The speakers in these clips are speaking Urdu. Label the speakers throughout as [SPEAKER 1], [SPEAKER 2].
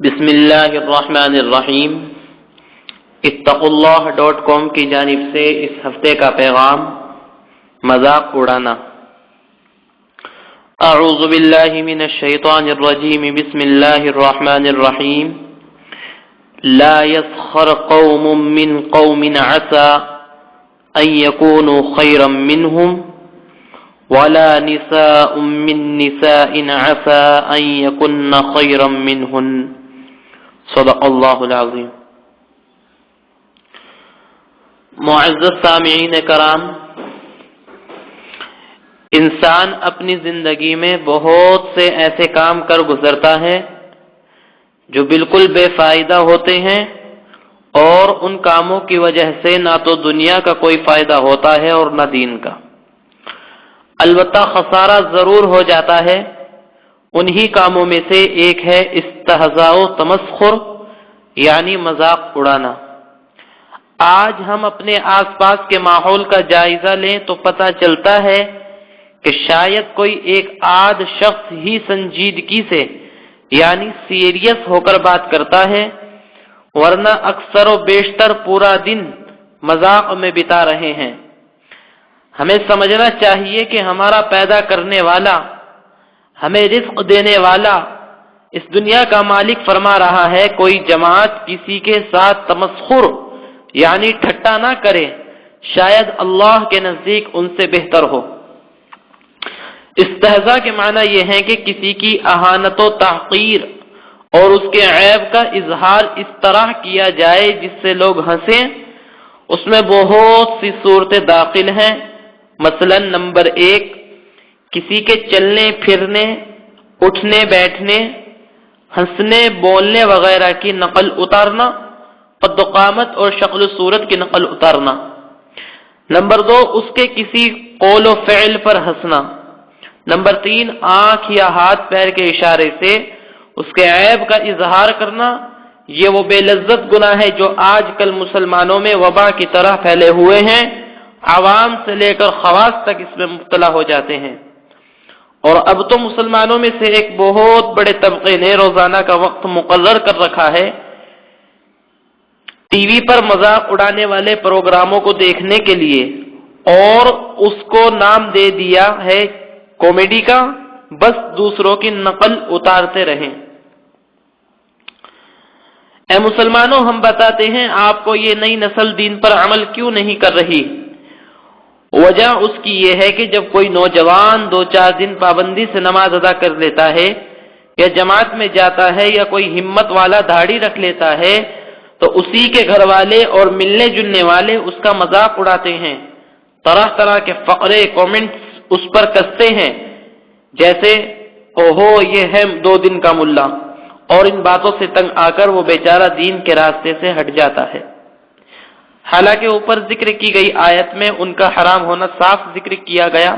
[SPEAKER 1] بسم اللہ الرحمن الرحیم۔ اتقوا اللہ.com کی جانب سے اس ہفتے کا پیغام مذاق اڑانا۔ اعوذ باللہ من الشیطان الرجیم، بسم اللہ الرحمن الرحیم۔ لا يسخر قوم من قوم عسى ان يكونوا خيرا منهم ولا نساء من نساء عسى ان يكن خيرا منهن صدق اللہ العظیم۔ معزز سامعین کرام، انسان اپنی زندگی میں بہت سے ایسے کام کر گزرتا ہے جو بالکل بے فائدہ ہوتے ہیں، اور ان کاموں کی وجہ سے نہ تو دنیا کا کوئی فائدہ ہوتا ہے اور نہ دین کا۔ البتہ خسارہ ضرور ہو جاتا ہے۔ انہی کاموں میں سے ایک ہے استہزاء و تمسخر، یعنی مذاق اڑانا۔ آج ہم اپنے آس پاس کے ماحول کا جائزہ لیں تو پتہ چلتا ہے کہ شاید کوئی ایک آدھ شخص ہی سنجیدگی سے یعنی سیریس ہو کر بات کرتا ہے، ورنہ اکثر و بیشتر پورا دن مذاق میں بتا رہے ہیں۔ ہمیں سمجھنا چاہیے کہ ہمارا پیدا کرنے والا، ہمیں رزق دینے والا، اس دنیا کا مالک فرما رہا ہے کوئی جماعت کسی کے ساتھ تمسخر یعنی ٹھٹا نہ کرے، شاید اللہ کے نزدیک ان سے بہتر ہو۔ استہزاء کے معنی یہ ہے کہ کسی کی اہانت و تحقیر اور اس کے عیب کا اظہار اس طرح کیا جائے جس سے لوگ ہنسیں۔ اس میں بہت سی صورتیں داخل ہیں۔ مثلا نمبر 1، کسی کے چلنے پھرنے، اٹھنے بیٹھنے، ہنسنے بولنے وغیرہ کی نقل اتارنا، قد و قامت اور شکل و صورت کی نقل اتارنا۔ نمبر 2، اس کے کسی قول و فعل پر ہنسنا۔ نمبر 3، آنکھ یا ہاتھ پیر کے اشارے سے اس کے عیب کا اظہار کرنا۔ یہ وہ بے لذت گناہ ہے جو آج کل مسلمانوں میں وبا کی طرح پھیلے ہوئے ہیں۔ عوام سے لے کر خواص تک اس میں مبتلا ہو جاتے ہیں، اور اب تو مسلمانوں میں سے ایک بہت بڑے طبقے نے روزانہ کا وقت مقرر کر رکھا ہے ٹی وی پر مذاق اڑانے والے پروگراموں کو دیکھنے کے لیے، اور اس کو نام دے دیا ہے کامیڈی کا، بس دوسروں کی نقل اتارتے رہیں۔ اے مسلمانوں، ہم بتاتے ہیں آپ کو یہ نئی نسل دین پر عمل کیوں نہیں کر رہی۔ وجہ اس کی یہ ہے کہ جب کوئی نوجوان 2-4 دن پابندی سے نماز ادا کر لیتا ہے یا جماعت میں جاتا ہے یا کوئی ہمت والا داڑھی رکھ لیتا ہے تو اسی کے گھر والے اور ملنے جلنے والے اس کا مذاق اڑاتے ہیں، طرح طرح کے فقرے کومنٹس اس پر کستے ہیں، جیسے اوہو یہ ہے 2 دن کا ملا، اور ان باتوں سے تنگ آ کر وہ بیچارہ دین کے راستے سے ہٹ جاتا ہے۔ حالانکہ اوپر ذکر کی گئی آیت میں ان کا حرام ہونا صاف ذکر کیا گیا،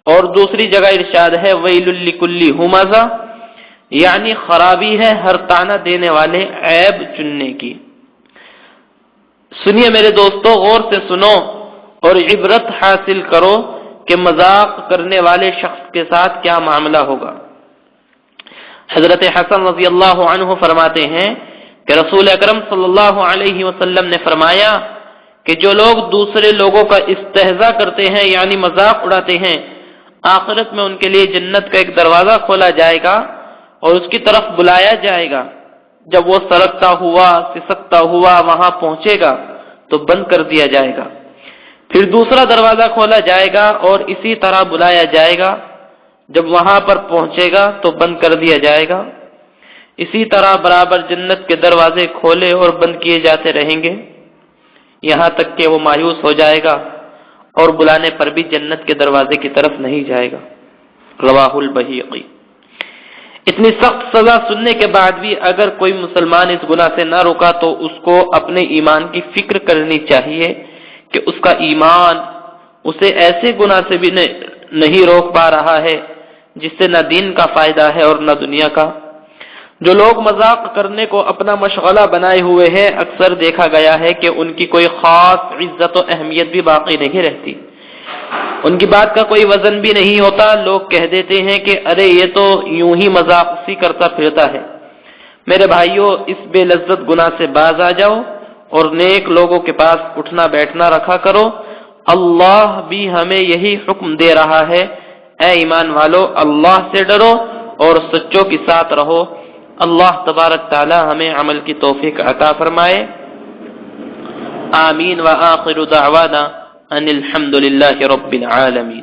[SPEAKER 1] اور دوسری جگہ ارشاد ہے ویل لکل ہمزہ، یعنی خرابی ہے ہر طعنہ دینے والے عیب چننے کی۔ سنیے میرے دوستو، غور سے سنو اور عبرت حاصل کرو کہ مذاق کرنے والے شخص کے ساتھ کیا معاملہ ہوگا۔ حضرت حسن رضی اللہ عنہ فرماتے ہیں کہ رسول اکرم صلی اللہ علیہ وسلم نے فرمایا کہ جو لوگ دوسرے لوگوں کا استہزاء کرتے ہیں یعنی مذاق اڑاتے ہیں، آخرت میں ان کے لیے جنت کا ایک دروازہ کھولا جائے گا اور اس کی طرف بلایا جائے گا۔ جب وہ سرکتا ہوا سسکتا ہوا وہاں پہنچے گا تو بند کر دیا جائے گا، پھر دوسرا دروازہ کھولا جائے گا اور اسی طرح بلایا جائے گا۔ جب وہاں پر پہنچے گا تو بند کر دیا جائے گا۔ اسی طرح برابر جنت کے دروازے کھولے اور بند کیے جاتے رہیں گے، یہاں تک کہ وہ مایوس ہو جائے گا اور بلانے پر بھی جنت کے دروازے کی طرف نہیں جائے گا۔ رواہ البیہقی۔ اتنی سخت سزا سننے کے بعد بھی اگر کوئی مسلمان اس گناہ سے نہ رکا تو اس کو اپنے ایمان کی فکر کرنی چاہیے کہ اس کا ایمان اسے ایسے گناہ سے بھی نہیں روک پا رہا ہے جس سے نہ دین کا فائدہ ہے اور نہ دنیا کا۔ جو لوگ مذاق کرنے کو اپنا مشغلہ بنائے ہوئے ہیں، اکثر دیکھا گیا ہے کہ ان کی کوئی خاص عزت و اہمیت بھی باقی نہیں رہتی، ان کی بات کا کوئی وزن بھی نہیں ہوتا۔ لوگ کہہ دیتے ہیں کہ ارے یہ تو یوں ہی مذاق سی کرتا پھرتا ہے۔ میرے بھائیوں، اس بے لذت گناہ سے باز آ جاؤ اور نیک لوگوں کے پاس اٹھنا بیٹھنا رکھا کرو۔ اللہ بھی ہمیں یہی حکم دے رہا ہے، اے ایمان والو اللہ سے ڈرو اور سچوں کے ساتھ رہو۔ اللہ تبارک تعالی ہمیں عمل کی توفیق عطا فرمائے، آمین۔ وآخر دعوانا ان الحمد للہ رب العالمین۔